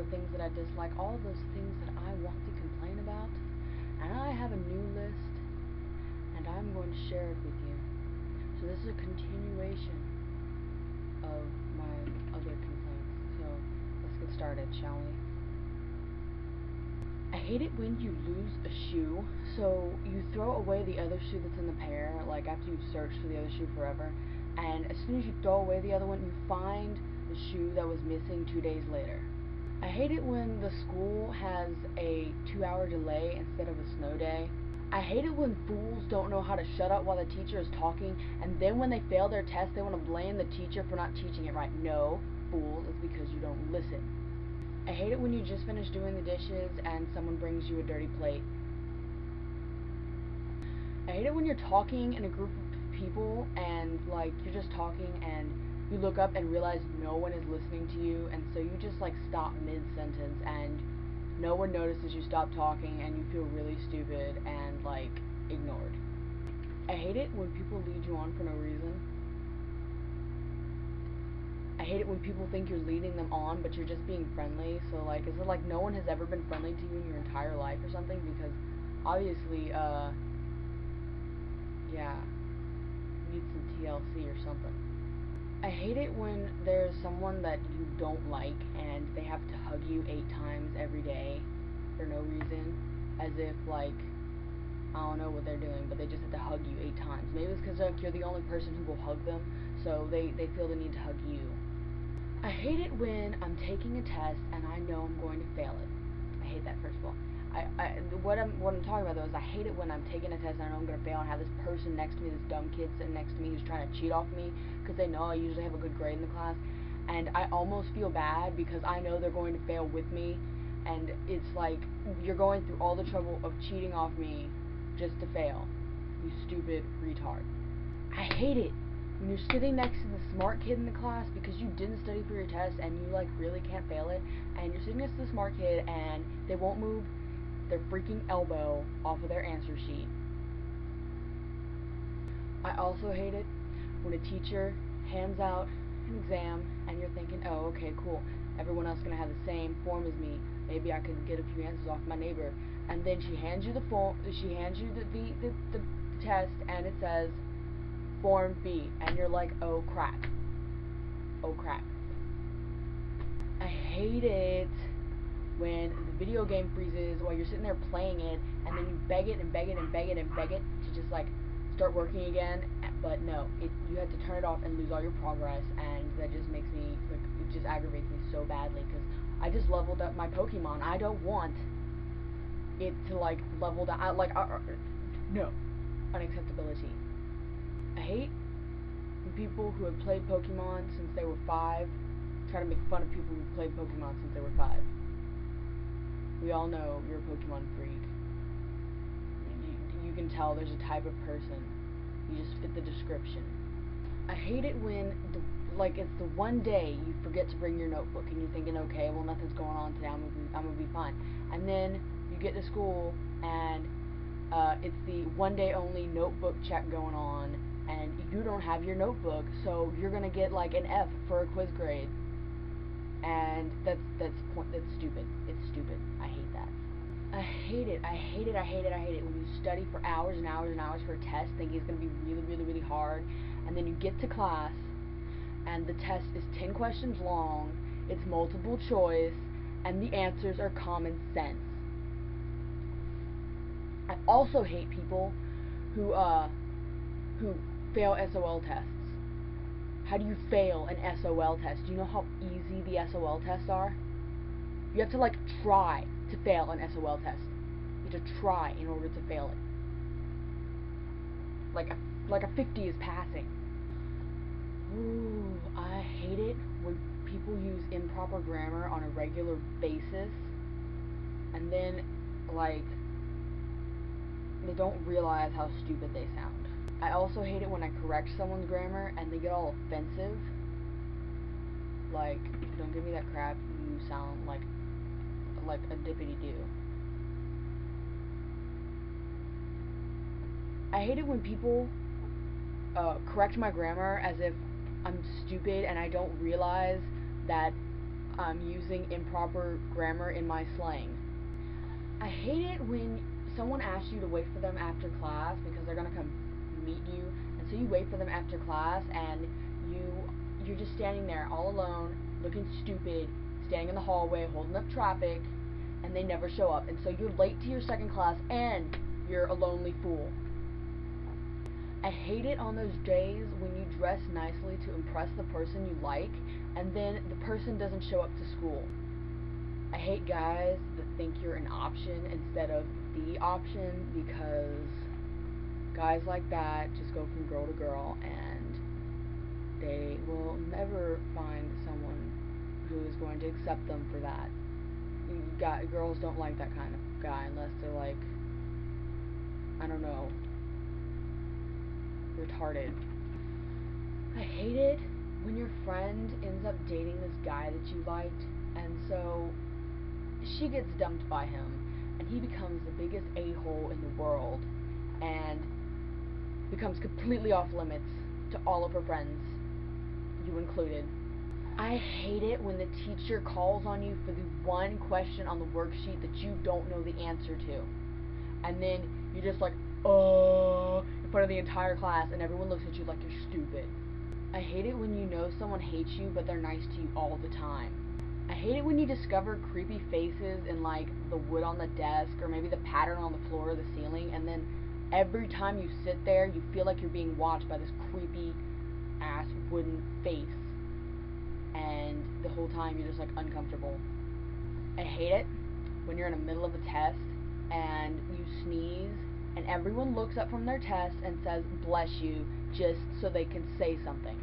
the things that I dislike, all of those things that I want to complain about. And I have a new list, and I'm going to share it with you. So this is a continuation of my other complaints. So let's get started, shall we? I hate it when you lose a shoe. So you throw away the other shoe that's in the pair, like after you've searched for the other shoe forever, and as soon as you throw away the other one, you find the shoe that was missing 2 days later. I hate it when the school has a 2-hour delay instead of a snow day. I hate it when fools don't know how to shut up while the teacher is talking, and then when they fail their test, they want to blame the teacher for not teaching it right. No, fool, it's because you don't listen. I hate it when you just finish doing the dishes and someone brings you a dirty plate. I hate it when you're talking in a group of people and like you're just talking and you look up and realize no one is listening to you, and so you just like stop mid-sentence and no one notices you stop talking and you feel really stupid and like ignored. I hate it when people lead you on for no reason. I hate it when people think you're leading them on, but you're just being friendly. So, like, is it like no one has ever been friendly to you in your entire life or something? Because, obviously, yeah, you need some TLC or something. I hate it when there's someone that you don't like and they have to hug you 8 times every day for no reason. As if, like, I don't know what they're doing, but they just have to hug you 8 times. Maybe it's because like, you're the only person who will hug them, so they feel the need to hug you. I hate it when I'm taking a test and I know I'm going to fail it. I hate that, first of all. What I'm talking about though is I hate it when I'm taking a test and I know I'm going to fail and have this person next to me, this dumb kid sitting next to me who's trying to cheat off me because they know I usually have a good grade in the class, and I almost feel bad because I know they're going to fail with me, and it's like you're going through all the trouble of cheating off me just to fail. You stupid retard. I hate it when you're sitting next to the smart kid in the class because you didn't study for your test and you like really can't fail it, and you're sitting next to the smart kid and they won't move their freaking elbow off of their answer sheet. I also hate it when a teacher hands out an exam and you're thinking, oh, okay, cool, everyone else is gonna have the same form as me, maybe I could get a few answers off my neighbor, and then she hands you the form, she hands you the test, and it says Form B, and you're like, oh crap. Oh crap. I hate it when the video game freezes while you're sitting there playing it, and then you beg it and beg it and beg it and beg it to just like start working again, but no, you have to turn it off and lose all your progress, and that just makes me, like, it just aggravates me so badly because I just leveled up my Pokemon. I don't want it to like level down, no, unacceptability. I hate when people who have played Pokemon since they were 5 try to make fun of people who played Pokemon since they were 5. We all know you're a Pokemon freak. You can tell there's a type of person. You just fit the description. I hate it when it's the one day you forget to bring your notebook and you're thinking, okay, well, nothing's going on today, I'm gonna be fine. And then you get to school and it's the one day only notebook check going on, and you don't have your notebook, so you're gonna get like an F for a quiz grade, and that's stupid. It's stupid. I hate that. I hate it. I hate it. I hate it. I hate it when you study for hours and hours and hours for a test, thinking it's gonna be really, really, really hard, and then you get to class, and the test is 10 questions long. It's multiple choice, and the answers are common sense. I also hate people who fail SOL tests. How do you fail an SOL test? Do you know how easy the SOL tests are? You have to like try to fail an SOL test. You have to try in order to fail it. Like a 50 is passing. Ooh, I hate it when people use improper grammar on a regular basis, and then like they don't realize how stupid they sound. I also hate it when I correct someone's grammar and they get all offensive. Like, don't give me that crap, you sound like a dippity-doo. I hate it when people correct my grammar as if I'm stupid and I don't realize that I'm using improper grammar in my slang. I hate it when someone asks you to wait for them after class because they're gonna come meet you, and so you wait for them after class, and you're just standing there all alone, looking stupid, standing in the hallway, holding up traffic, and they never show up, and so you're late to your second class, and you're a lonely fool. I hate it on those days when you dress nicely to impress the person you like, and then the person doesn't show up to school. I hate guys that think you're an option instead of the option, because guys like that just go from girl to girl, and they will never find someone who is going to accept them for that. Girls don't like that kind of guy unless they're like, I don't know, retarded. I hate it when your friend ends up dating this guy that you liked, and so she gets dumped by him, and he becomes the biggest a-hole in the world, and becomes completely off limits to all of her friends, you included. I hate it when the teacher calls on you for the one question on the worksheet that you don't know the answer to, and then you're just like, in front of the entire class, and everyone looks at you like you're stupid. I hate it when you know someone hates you, but they're nice to you all the time. I hate it when you discover creepy faces in, like, the wood on the desk, or maybe the pattern on the floor or the ceiling, and then every time you sit there, you feel like you're being watched by this creepy ass wooden face, and the whole time you're just, like, uncomfortable. I hate it when you're in the middle of a test, and you sneeze, and everyone looks up from their test and says, "Bless you," just so they can say something.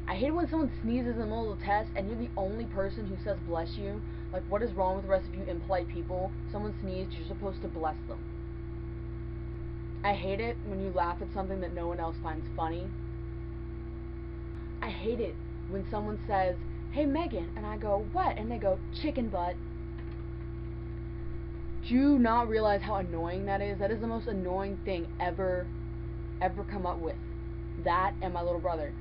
I hate when someone sneezes in the middle of the test and you're the only person who says "bless you." Like, what is wrong with the rest of you impolite people? Someone sneezed, you're supposed to bless them. I hate it when you laugh at something that no one else finds funny. I hate it when someone says, "Hey Megan," and I go, "What?" and they go, "Chicken butt." Do you not realize how annoying that is? That is the most annoying thing ever come up with. That and my little brother.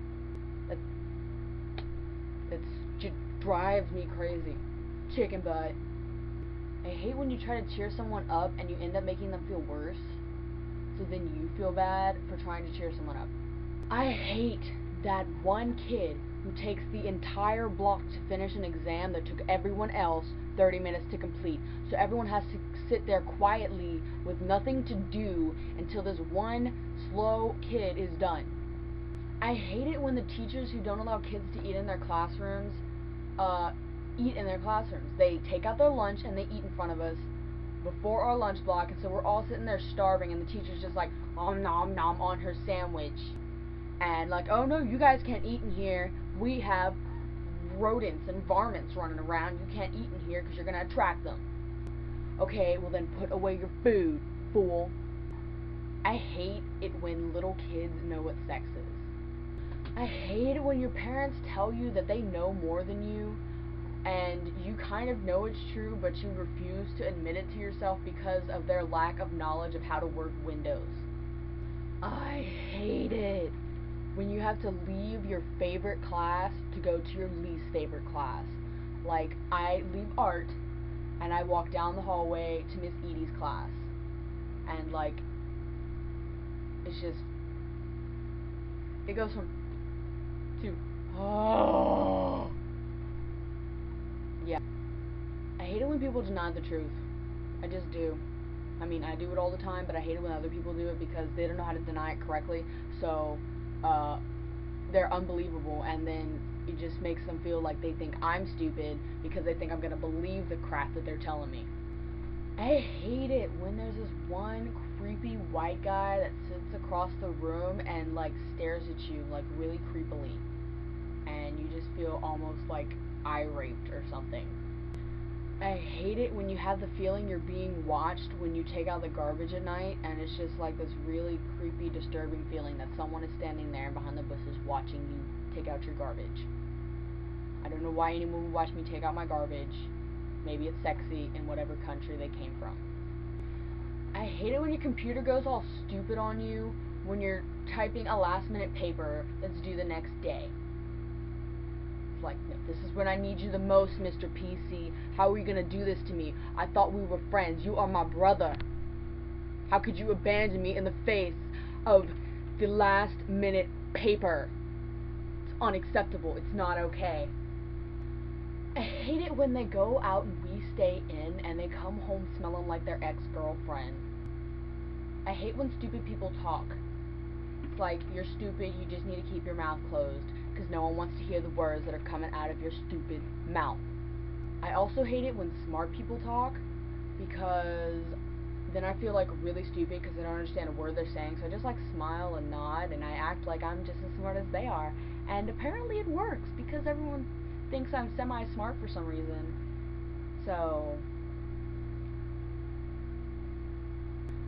It drives me crazy. Chicken butt. I hate when you try to cheer someone up and you end up making them feel worse, so then you feel bad for trying to cheer someone up. I hate that one kid who takes the entire block to finish an exam that took everyone else 30 minutes to complete. So everyone has to sit there quietly with nothing to do until this one slow kid is done. I hate it when the teachers who don't allow kids to eat in their classrooms, eat in their classrooms. They take out their lunch and they eat in front of us before our lunch block, and so we're all sitting there starving, and the teacher's just like, om nom nom on her sandwich. And like, "Oh no, you guys can't eat in here. We have rodents and varmints running around. You can't eat in here because you're going to attract them." Okay, well then put away your food, fool. I hate it when little kids know what sex is. I hate it when your parents tell you that they know more than you, and you kind of know it's true, but you refuse to admit it to yourself because of their lack of knowledge of how to work Windows. I hate it when you have to leave your favorite class to go to your least favorite class. Like, I leave art, and I walk down the hallway to Miss Edie's class, and like, it's just, it goes from to, oh, yeah. I hate it when people deny the truth. I just do. I mean, I do it all the time, but I hate it when other people do it because they don't know how to deny it correctly, so, they're unbelievable, and then it just makes them feel like they think I'm stupid because they think I'm gonna believe the crap that they're telling me. I hate it when there's this one creepy white guy that sits across the room and like stares at you like really creepily, and you just feel almost like eye raped or something. I hate it when you have the feeling you're being watched when you take out the garbage at night, and it's just like this really creepy, disturbing feeling that someone is standing there behind the bushes watching you take out your garbage. I don't know why anyone would watch me take out my garbage. Maybe it's sexy in whatever country they came from. I hate it when your computer goes all stupid on you when you're typing a last-minute paper that's due the next day. like, no, this is when I need you the most, Mr. PC. How are you gonna do this to me? I thought we were friends. You are my brother. How could you abandon me in the face of the last minute paper? It's unacceptable. It's not okay. I hate it when they go out and we stay in and they come home smelling like their ex-girlfriend. I hate when stupid people talk. It's like, you're stupid, you just need to keep your mouth closed, because no one wants to hear the words that are coming out of your stupid mouth. I also hate it when smart people talk, because then I feel like really stupid because I don't understand a word they're saying, so I just like smile and nod and I act like I'm just as smart as they are. And apparently it works because everyone thinks I'm semi-smart for some reason. So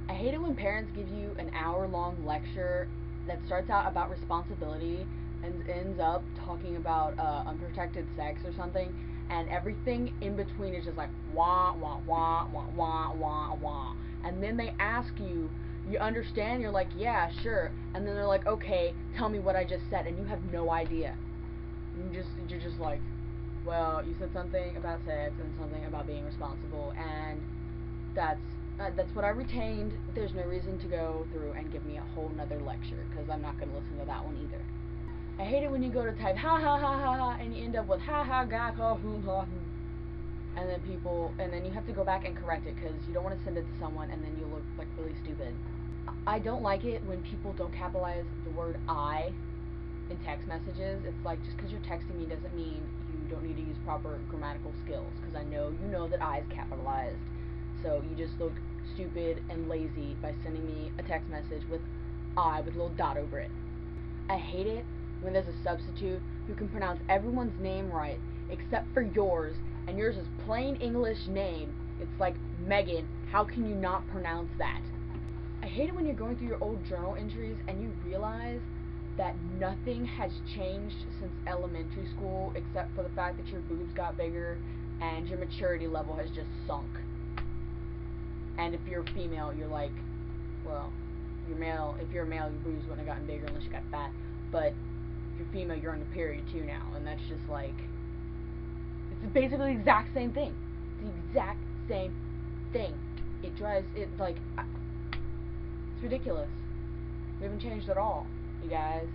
I hate it when parents give you an hour-long lecture that starts out about responsibility and ends up talking about unprotected sex or something, and everything in between is just like wah wah wah wah wah wah wah. And then they ask you, you understand? You're like, yeah, sure. And then they're like, okay, tell me what I just said, and you have no idea. You're just like, well, you said something about sex and something about being responsible, and that's what I retained. There's no reason to go through and give me a whole nother lecture, because I'm not going to listen to that one either. I hate it when you go to type ha ha ha ha ha and you end up with ha ha ga ha hoo ha hoo. And then you have to go back and correct it because you don't want to send it to someone and then you look like really stupid. I don't like it when people don't capitalize the word I in text messages. It's like, just because you're texting me doesn't mean you don't need to use proper grammatical skills, because I know you know that I is capitalized. So you just look stupid and lazy by sending me a text message with I with a little dot over it. I hate it when there's a substitute who can pronounce everyone's name right except for yours, and yours is plain English name. It's like, Megan, how can you not pronounce that? I hate it when you're going through your old journal entries and you realize that nothing has changed since elementary school except for the fact that your boobs got bigger and your maturity level has just sunk. And if you're female, you're like, well, if you're a male, your boobs wouldn't have gotten bigger unless you got fat. But if you're female, you're on the period too now, and that's just like, it's basically the exact same thing. It's the exact same thing. It drives, it's ridiculous. We haven't changed at all, you guys.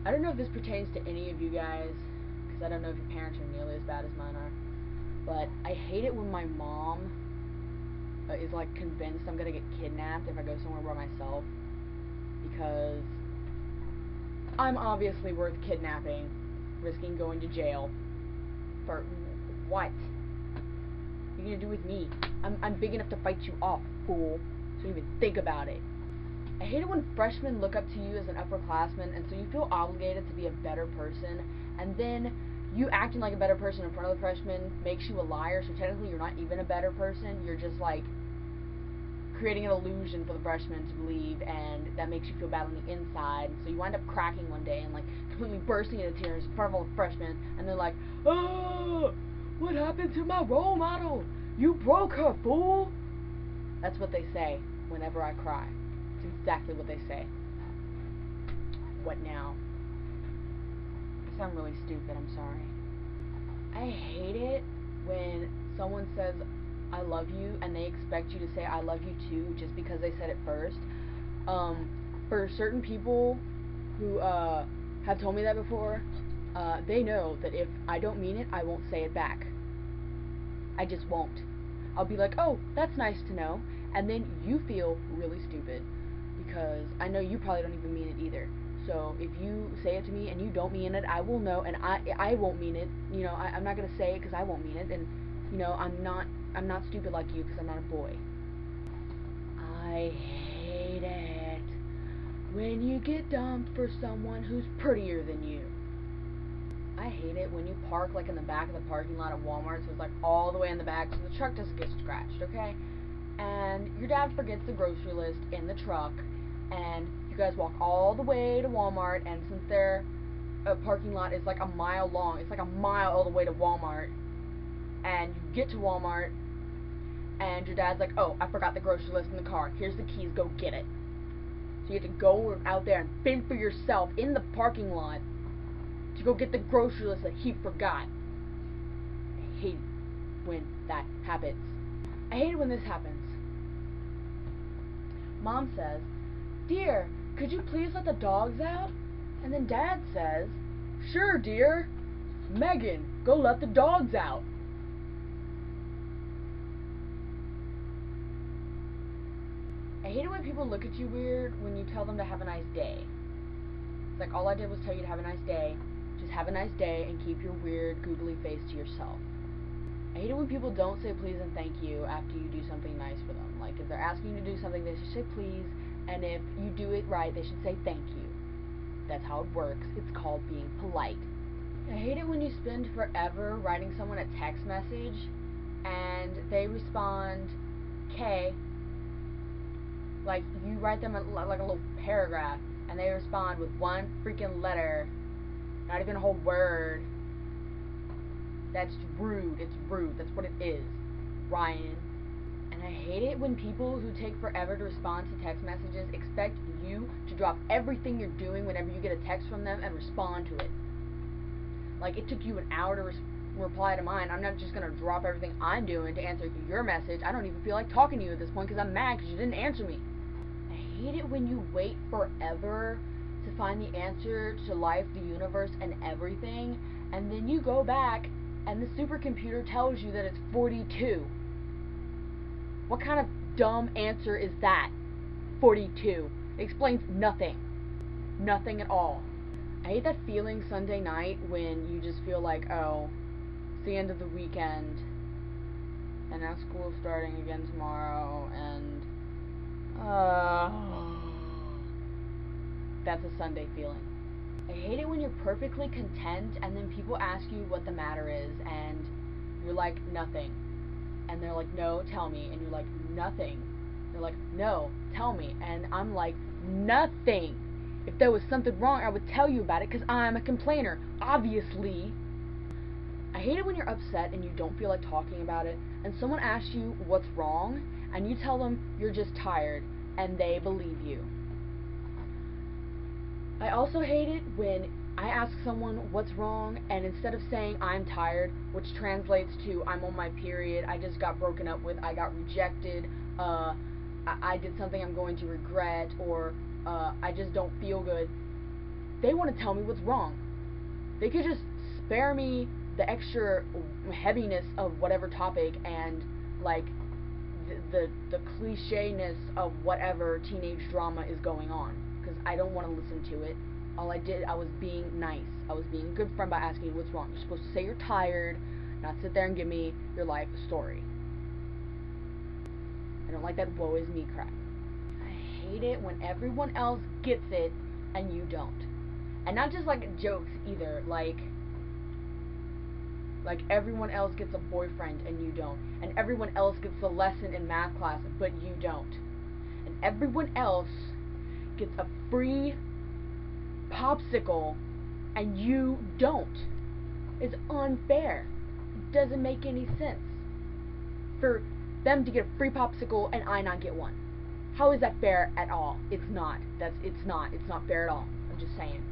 I don't know if this pertains to any of you guys, because I don't know if your parents are nearly as bad as mine are, but I hate it when my mom is like convinced I'm gonna get kidnapped if I go somewhere by myself, because I'm obviously worth kidnapping, risking going to jail for what? What are you gonna do with me? I'm big enough to fight you off, fool. So even think about it. I hate it when freshmen look up to you as an upperclassman, and so you feel obligated to be a better person, and then you acting like a better person in front of the freshmen makes you a liar, so technically you're not even a better person. You're just like creating an illusion for the freshmen to believe, and that makes you feel bad on the inside. So you wind up cracking one day and like completely bursting into tears in front of all the freshmen, and they're like, "Oh, what happened to my role model? You broke her, fool!" That's what they say whenever I cry. It's exactly what they say. What now? I sound really stupid, I'm sorry. I hate it when someone says I love you and they expect you to say I love you too just because they said it first. For certain people who have told me that before, they know that if I don't mean it, I won't say it back. I just won't. I'll be like, oh, that's nice to know, and then you feel really stupid because I know you probably don't even mean it either. So if you say it to me and you don't mean it, I will know, and I won't mean it. You know, I'm not gonna say it because I won't mean it, and you know, I'm not stupid like you because I'm not a boy. I hate it when you get dumped for someone who's prettier than you. I hate it when you park like in the back of the parking lot at Walmart, so it's like all the way in the back so the truck doesn't get scratched, okay? And your dad forgets the grocery list in the truck, and you guys walk all the way to Walmart, and since their parking lot is like a mile long, it's like a mile all the way to Walmart, and you get to Walmart, and your dad's like, oh, I forgot the grocery list in the car, here's the keys, go get it. So you have to go out there and fend for yourself in the parking lot, to go get the grocery list that he forgot. I hate when that happens. I hate it when this happens. Mom says, "Dear, could you please let the dogs out?" And then Dad says, "Sure, dear. Megan, go let the dogs out." I hate it when people look at you weird when you tell them to have a nice day. It's like, all I did was tell you to have a nice day. Just have a nice day and keep your weird, googly face to yourself. I hate it when people don't say please and thank you after you do something nice for them. Like, if they're asking you to do something, they should say please, and if you do it right, they should say thank you. That's how it works. It's called being polite. I hate it when you spend forever writing someone a text message, and they respond, "K." Like, you write them like a little paragraph, and they respond with one freaking letter, not even a whole word. That's rude. It's rude. That's what it is, Ryan. And I hate it when people who take forever to respond to text messages expect you to drop everything you're doing whenever you get a text from them and respond to it. Like, it took you an hour to reply to mine. I'm not just going to drop everything I'm doing to answer your message. I don't even feel like talking to you at this point because I'm mad because you didn't answer me. I hate it when you wait forever to find the answer to life, the universe, and everything, and then you go back and the supercomputer tells you that it's 42. What kind of dumb answer is that? 42. It explains nothing. Nothing at all. I hate that feeling Sunday night when you just feel like, oh, it's the end of the weekend, and now school's starting again tomorrow, and that's a Sunday feeling. I hate it when you're perfectly content and then people ask you what the matter is, and you're like, nothing. And they're like, no, tell me. And you're like, nothing. They're like, no, tell me. And I'm like, nothing. If there was something wrong, I would tell you about it because I'm a complainer, obviously. I hate it when you're upset and you don't feel like talking about it, and someone asks you what's wrong, and you tell them you're just tired, and they believe you. I also hate it when I ask someone what's wrong, and instead of saying I'm tired, which translates to I'm on my period, I just got broken up with, I got rejected, I did something I'm going to regret, or I just don't feel good, they want to tell me what's wrong. They could just spare me the extra heaviness of whatever topic and like the cliche-ness of whatever teenage drama is going on, because I don't want to listen to it. All I did, I was being nice. I was being a good friend by asking you what's wrong. You're supposed to say you're tired, not sit there and give me your life story. I don't like that woe is me crap. I hate it when everyone else gets it and you don't. And not just like jokes either, like everyone else gets a boyfriend and you don't. And everyone else gets a lesson in math class, but you don't. And everyone else gets a free popsicle and you don't. It's unfair. It doesn't make any sense for them to get a free popsicle and I not get one. How is that fair at all? It's not. It's not fair at all. I'm just saying.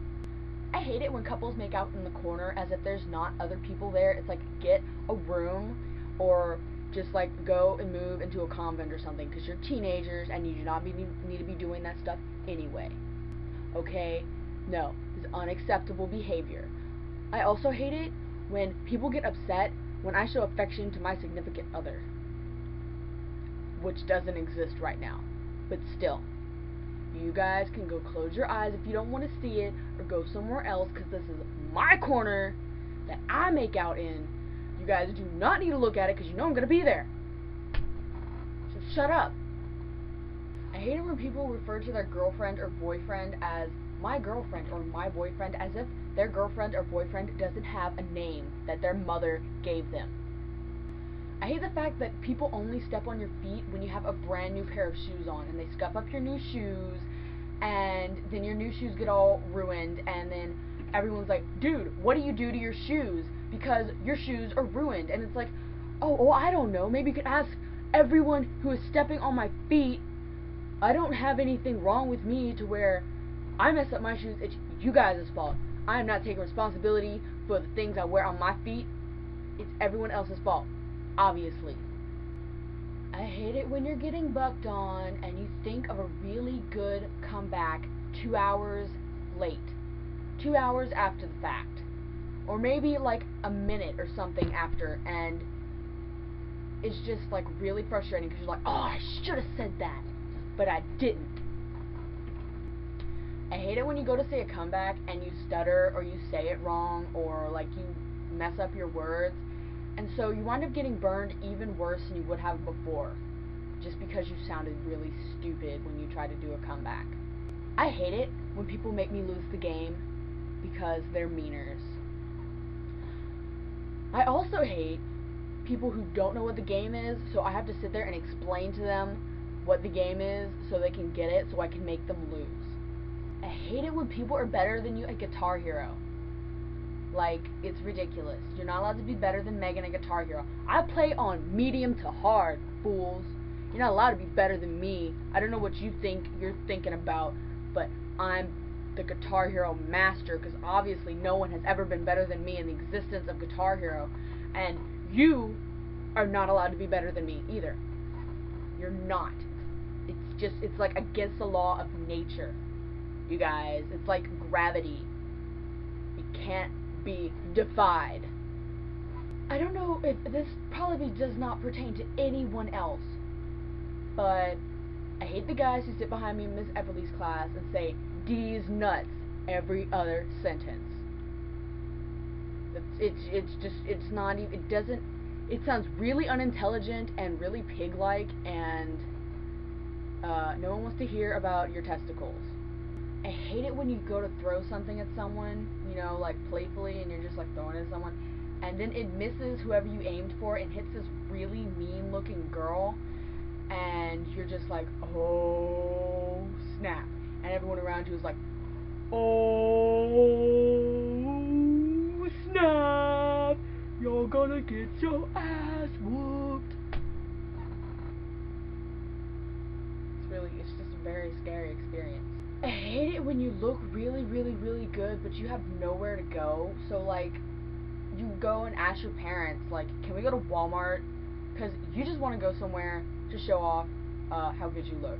I hate it when couples make out in the corner as if there's not other people there. It's like, get a room, or just like go and move into a convent or something, because you're teenagers and you do not need to be doing that stuff anyway. Okay? No, this is unacceptable behavior. I also hate it when people get upset when I show affection to my significant other, which doesn't exist right now, but still. You guys can go close your eyes if you don't want to see it, or go somewhere else, because this is my corner that I make out in. You guys do not need to look at it because you know I'm going to be there. So shut up. I hate it when people refer to their girlfriend or boyfriend as my girlfriend or my boyfriend, as if their girlfriend or boyfriend doesn't have a name that their mother gave them. I hate the fact that people only step on your feet when you have a brand new pair of shoes on, and they scuff up your new shoes, and then your new shoes get all ruined, and then everyone's like, dude, what do you do to your shoes? Because your shoes are ruined. And it's like, oh, I don't know, maybe you could ask everyone who is stepping on my feet. I don't have anything wrong with me to where I mess up my shoes. It's you guys' fault. I am not taking responsibility for the things I wear on my feet. It's everyone else's fault, obviously. I hate it when you're getting bucked on and you think of a really good comeback 2 hours late. 2 hours after the fact. Or maybe like a minute or something after, and it's just like really frustrating because you're like, oh, I should have said that, but I didn't. I hate it when you go to say a comeback and you stutter or you say it wrong or like you mess up your words, and so you wind up getting burned even worse than you would have before, just because you sounded really stupid when you try to do a comeback. I hate it when people make me lose the game because they're meaners. I also hate people who don't know what the game is, so I have to sit there and explain to them what the game is so they can get it, so I can make them lose. I hate it when people are better than you at Guitar Hero. Like, it's ridiculous. You're not allowed to be better than Megan at Guitar Hero. I play on medium to hard, fools. You're not allowed to be better than me. I don't know what you think you're thinking about, but I'm the Guitar Hero master, because obviously no one has ever been better than me in the existence of Guitar Hero, and you are not allowed to be better than me either. You're not. It's like against the law of nature, you guys. It's like gravity. It can't be defied. I don't know if this probably does not pertain to anyone else, but I hate the guys who sit behind me in Miss Epperly's class and say, "D's nuts," every other sentence. It's not even, it sounds really unintelligent and really pig-like, and no one wants to hear about your testicles. I hate it when you go to throw something at someone, you know, like playfully, and you're just like throwing it at someone, and then it misses whoever you aimed for and hits this really mean-looking girl, and you're just like, oh snap, and everyone around you is like, oh snap, you're gonna get your ass whooped. It's just a very scary experience. I hate it when you look really, really, really good, but you have nowhere to go. So, like, you go and ask your parents, like, can we go to Walmart? Because you just want to go somewhere to show off how good you look.